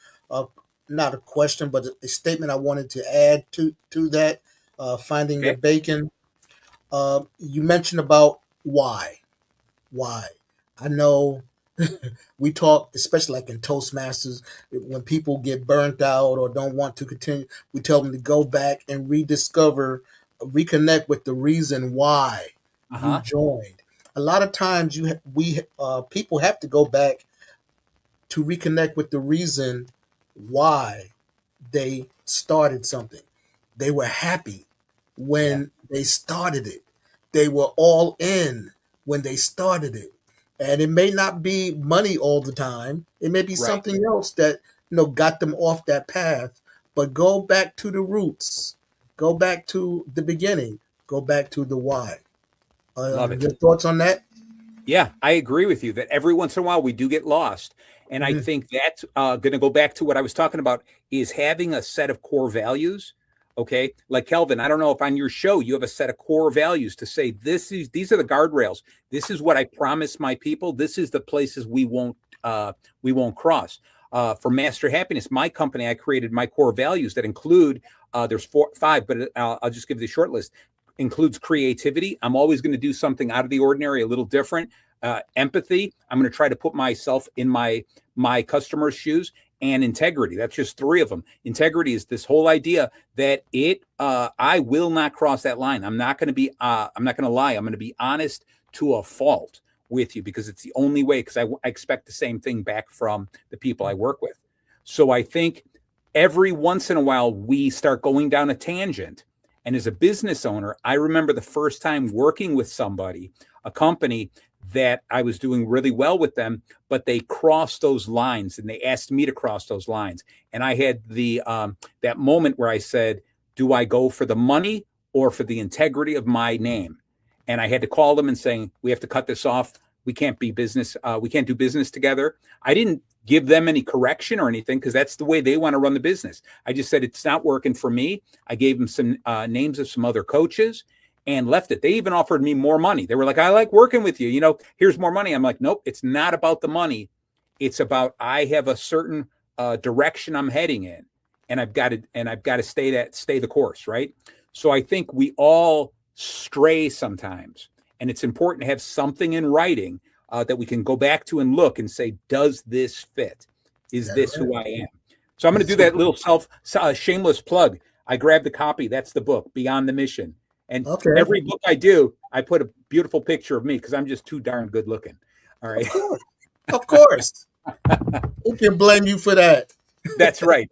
not a question, but a statement I wanted to add to that, Finding Your Bacon. You mentioned about why. I know we talk, especially like in Toastmasters, when people get burnt out or don't want to continue, we tell them to go back and reconnect with the reason why you joined. A lot of times people have to go back to reconnect with the reason why they started something. They were happy when they started it. They were all in when they started it. And it may not be money all the time. It may be something else that got them off that path. But go back to the roots. Go back to the beginning. Go back to the why. Love it. Your thoughts on that? Yeah, I agree with you that every once in a while we do get lost. And I think that's going to go back to what I was talking about, is having a set of core values. Okay. Like Calvin, I don't know if on your show you have a set of core values to say, these are the guardrails. This is what I promise my people. This is the places we won't cross. For Master Happiness, my company, I created my core values that include, there's 5, but I'll just give you the short list. Includes creativity. I'm always going to do something out of the ordinary, a little different. Empathy. I'm going to try to put myself in my customer's shoes. And integrity. That's just 3 of them. Integrity is this whole idea that I will not cross that line. I'm not going to lie. I'm going to be honest to a fault with you, because it's the only way, because I expect the same thing back from the people I work with. So I think every once in a while we start going down a tangent. And as a business owner, I remember the first time working with somebody, a company that I was doing really well with them, but they crossed those lines and they asked me to cross those lines. And I had that moment where I said, do I go for the money or for the integrity of my name? And I had to call them and saying, we have to cut this off. We can't be business. We can't do business together. I didn't give them any correction or anything, because that's the way they want to run the business. I just said, it's not working for me. I gave them some names of some other coaches and left it. They even offered me more money. They were like, I like working with you. Here's more money. I'm like, nope, it's not about the money. It's about, I have a certain direction I'm heading in, and I've got to stay the course. Right. So I think we all stray sometimes, and it's important to have something in writing that we can go back to and look and say, does this fit? Is this who I am? So I'm going to do that little shameless plug. I grabbed the copy. That's the book, Beyond the Mission. And every book I do, I put a beautiful picture of me, because I'm just too darn good looking. All right. Of course. Who can blame you for that? That's right.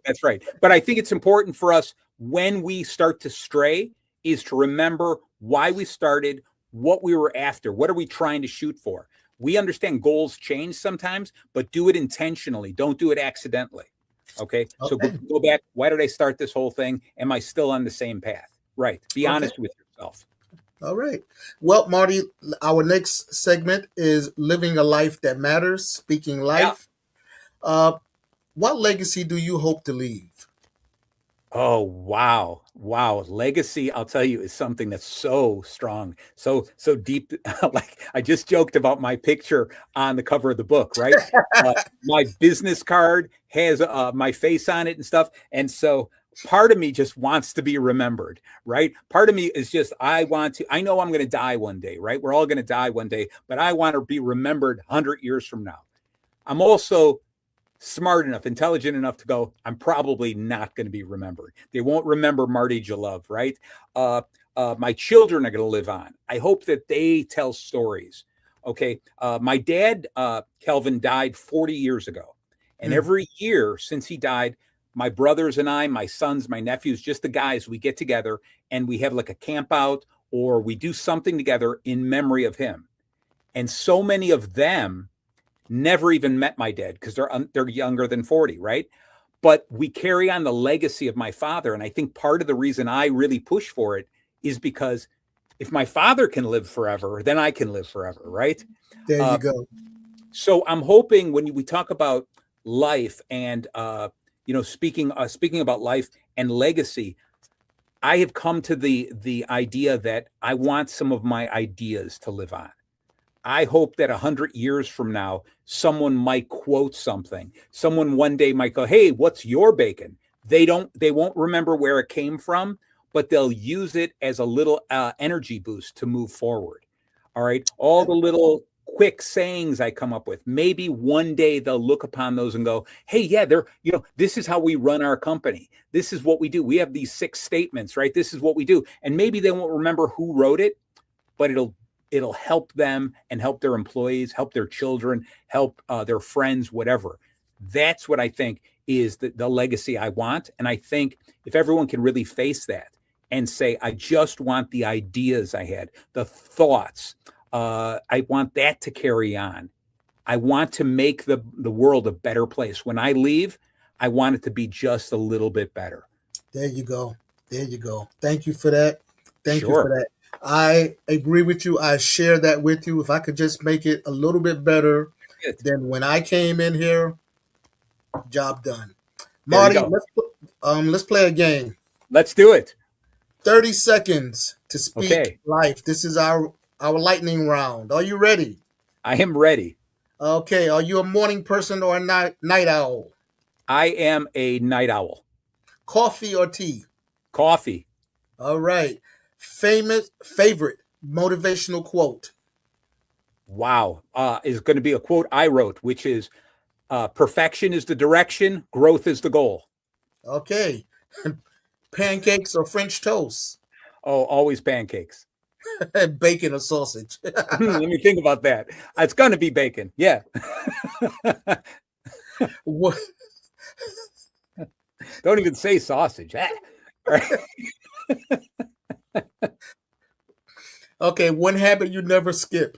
But I think it's important for us, when we start to stray, is to remember why we started, what we were after, what are we trying to shoot for? We understand goals change sometimes, but do it intentionally. Don't do it accidentally. Okay. So go back. Why did I start this whole thing? Am I still on the same path? Right. Be honest with yourself. All right. Well, Marty, our next segment is Living a Life That Matters, Speaking Life. Yeah. What legacy do you hope to leave? Oh, wow. Legacy, I'll tell you, is something that's so strong, so deep. Like, I just joked about my picture on the cover of the book, right? My business card has my face on it and stuff. And so part of me just wants to be remembered, right? Part of me is just, I know I'm going to die one day, right? We're all going to die one day, but I want to be remembered 100 years from now. I'm also smart enough, intelligent enough to go, I'm probably not going to be remembered. They won't remember Marty Jalove, right? My children are going to live on. I hope that they tell stories. Okay. My dad, Calvin, died 40 years ago. And every year since he died, my brothers and I, my sons, my nephews, just the guys, we get together and we have like a camp out, or we do something together in memory of him. And so many of them never even met my dad because they're younger than 40, right? But we carry on the legacy of my father. And I think part of the reason I really push for it is because if my father can live forever, then I can live forever, right? There you go. So I'm hoping when we talk about life and speaking about life and legacy, I have come to the idea that I want some of my ideas to live on. I hope that 100 years from now, someone might quote something. Someone one day might go, "Hey, what's your bacon?" They won't remember where it came from, but they'll use it as a little energy boost to move forward. All right. All the little quick sayings I come up with, maybe one day they'll look upon those and go, "Hey, yeah, this is how we run our company. This is what we do. We have these 6 statements, right? This is what we do." And maybe they won't remember who wrote it, but it'll help them and help their employees, help their children, help their friends, whatever. That's what I think is the legacy I want. And I think if everyone can really face that and say, I just want the ideas I had, the thoughts, I want that to carry on. I want to make the world a better place. When I leave, I want it to be just a little bit better. There you go. There you go. Thank you for that. Thank you Sure. for that. I agree with you. I share that with you. If I could just make it a little bit better than when I came in here, job done. There you Marty, go. let's play a game. Let's do it. 30 seconds to speak Okay. life. This is our lightning round. Are you ready? I am ready. Okay. Are you a morning person or a night owl? I am a night owl. Coffee or tea? Coffee. All right. Favorite motivational quote? Wow. Is going to be a quote I wrote, which is perfection is the direction, growth is the goal. Okay. Pancakes or French toast? Oh, always pancakes. Bacon or sausage? Let me think about that. It's going to be bacon. Yeah. What? Don't even say sausage. Okay. One habit you never skip?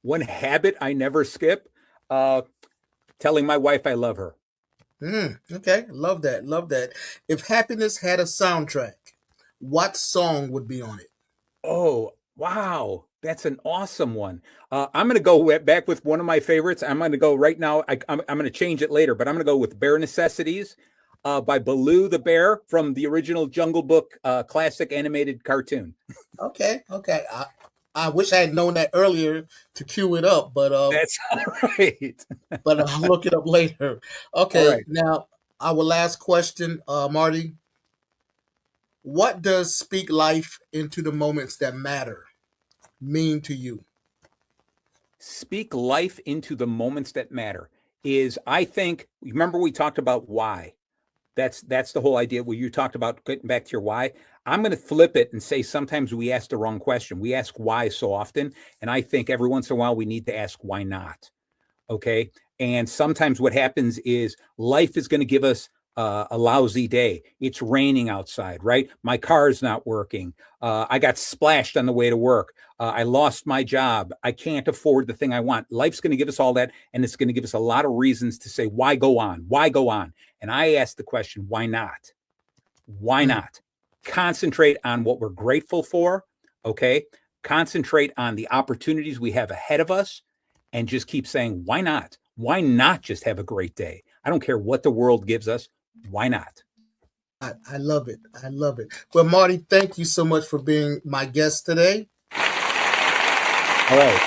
One habit I never skip, telling my wife I love her. Okay. Love that. Love that. If happiness had a soundtrack, what song would be on it? Oh, wow. That's an awesome one. I'm going to go back with one of my favorites. I'm going to go right now. I'm going to change it later, but I'm going to go with Bare Necessities by Baloo the Bear from the original Jungle Book classic animated cartoon. Okay. Okay. I wish I had known that earlier to cue it up, but That's all right. but I'll look it up later. Okay. All right. Now, our last question, Marty. What does speak life into the moments that matter mean to you? Speak life into the moments that matter is, I think, remember we talked about why. That's the whole idea where you talked about getting back to your why. I'm going to flip it and say sometimes we ask the wrong question. We ask why so often. And I think every once in a while we need to ask why not. Okay. And sometimes what happens is life is going to give us a lousy day. It's raining outside, right? My car's not working. I got splashed on the way to work. I lost my job. I can't afford the thing I want. Life's going to give us all that. And it's going to give us a lot of reasons to say, why go on? Why go on? And I ask the question, why not? Why not? Concentrate on what we're grateful for. Okay. Concentrate on the opportunities we have ahead of us and just keep saying, why not? Why not just have a great day? I don't care what the world gives us. Why not? I love it. I love it. Well, Marty, thank you so much for being my guest today. All right.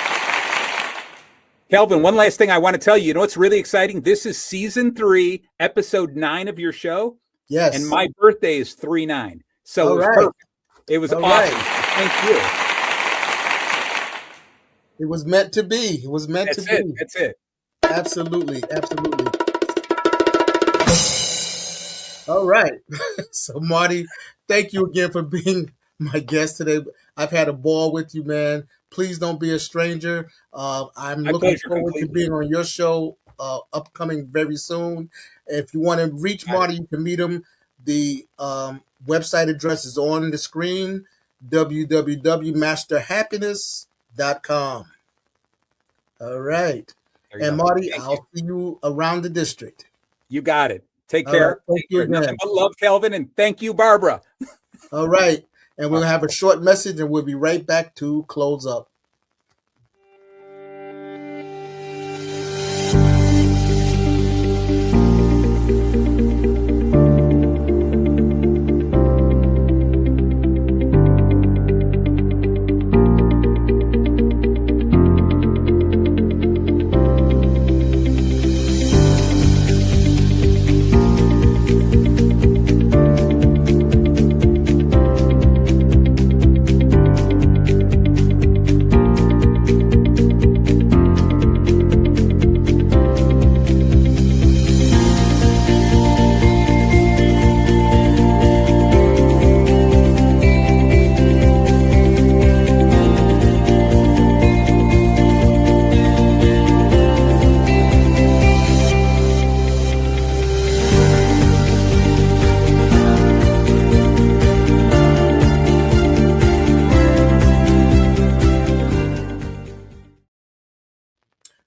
Calvin, one last thing I want to tell you. You know what's really exciting? This is season 3, episode 9 of your show. Yes. And my birthday is 3/9. So All it was right. perfect. It was All awesome. right. Thank you. It was meant to be. It was meant That's to it. be. That's it. Absolutely. Absolutely. All right. So, Marty, thank you again for being my guest today. I've had a ball with you, man. Please don't be a stranger. I'm My looking pleasure forward to completely. being on your show upcoming very soon. If you want to reach Got it. Marty, you can meet him. The website address is on the screen. www.masterhappiness.com. All right. And Go. Marty, Thank you. I'll see you around the district. You got it. Take All right. care. Thank you Nothing again. but love, Calvin, and thank you, Barbara. All right. And we'll have a short message and we'll be right back to close up.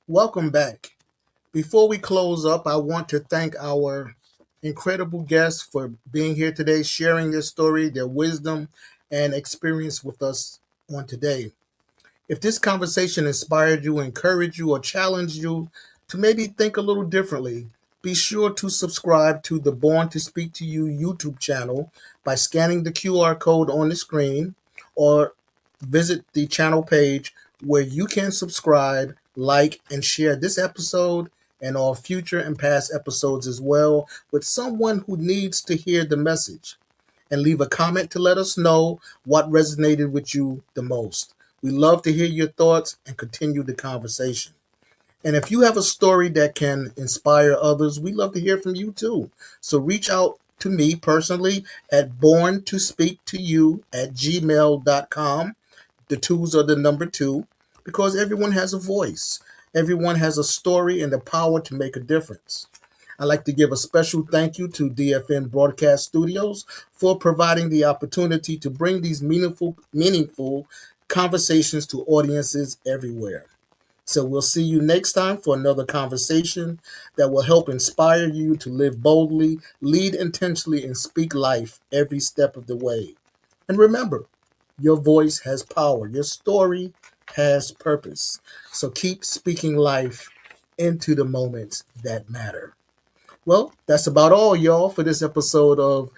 Welcome back. Before we close up, I want to thank our incredible guests for being here today, sharing their story, their wisdom, and experience with us on today. If this conversation inspired you, encouraged you, or challenged you to maybe think a little differently, be sure to subscribe to the Born to Speak to You YouTube channel by scanning the QR code on the screen or visit the channel page where you can subscribe, like, and share this episode and all future and past episodes as well with someone who needs to hear the message. And leave a comment to let us know what resonated with you the most. We love to hear your thoughts and continue the conversation. And if you have a story that can inspire others, we love to hear from you too. So reach out to me personally at borntospeakttoyou@gmail.com. The twos are the number 2, because everyone has a voice. Everyone has a story and the power to make a difference. I'd like to give a special thank you to DFN Broadcast Studios for providing the opportunity to bring these meaningful conversations to audiences everywhere. So we'll see you next time for another conversation that will help inspire you to live boldly, lead intentionally, and speak life every step of the way. And remember, your voice has power. Your story has purpose. So keep speaking life into the moments that matter. Well, that's about all, y'all, for this episode of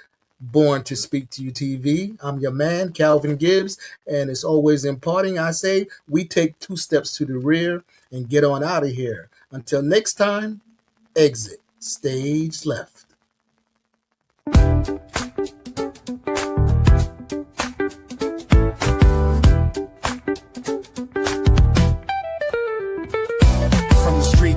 Born to Speak to You TV. I'm your man, Calvin Gibbs, and as always in parting, I say we take 2 steps to the rear and get on out of here. Until next time, exit stage left.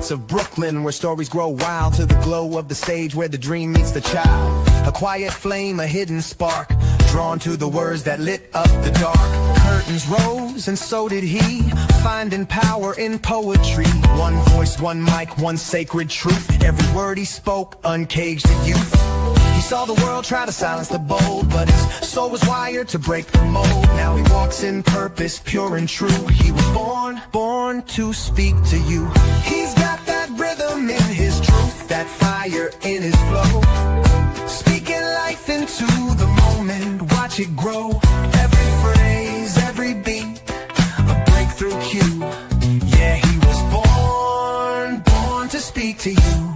Of Brooklyn, where stories grow wild, to the glow of the stage where the dream meets the child. A quiet flame, a hidden spark, drawn to the words that lit up the dark. Curtains rose and so did he, finding power in poetry. One voice, one mic, one sacred truth. Every word he spoke uncaged the youth. He saw the world try to silence the bold, but his soul was wired to break the mold. Now he walks in purpose, pure and true. He was born to speak to you. He's got that rhythm in his truth, that fire in his flow. Speaking life into the moment, watch it grow. Every phrase, every beat, a breakthrough cue. Yeah, he was born to speak to you.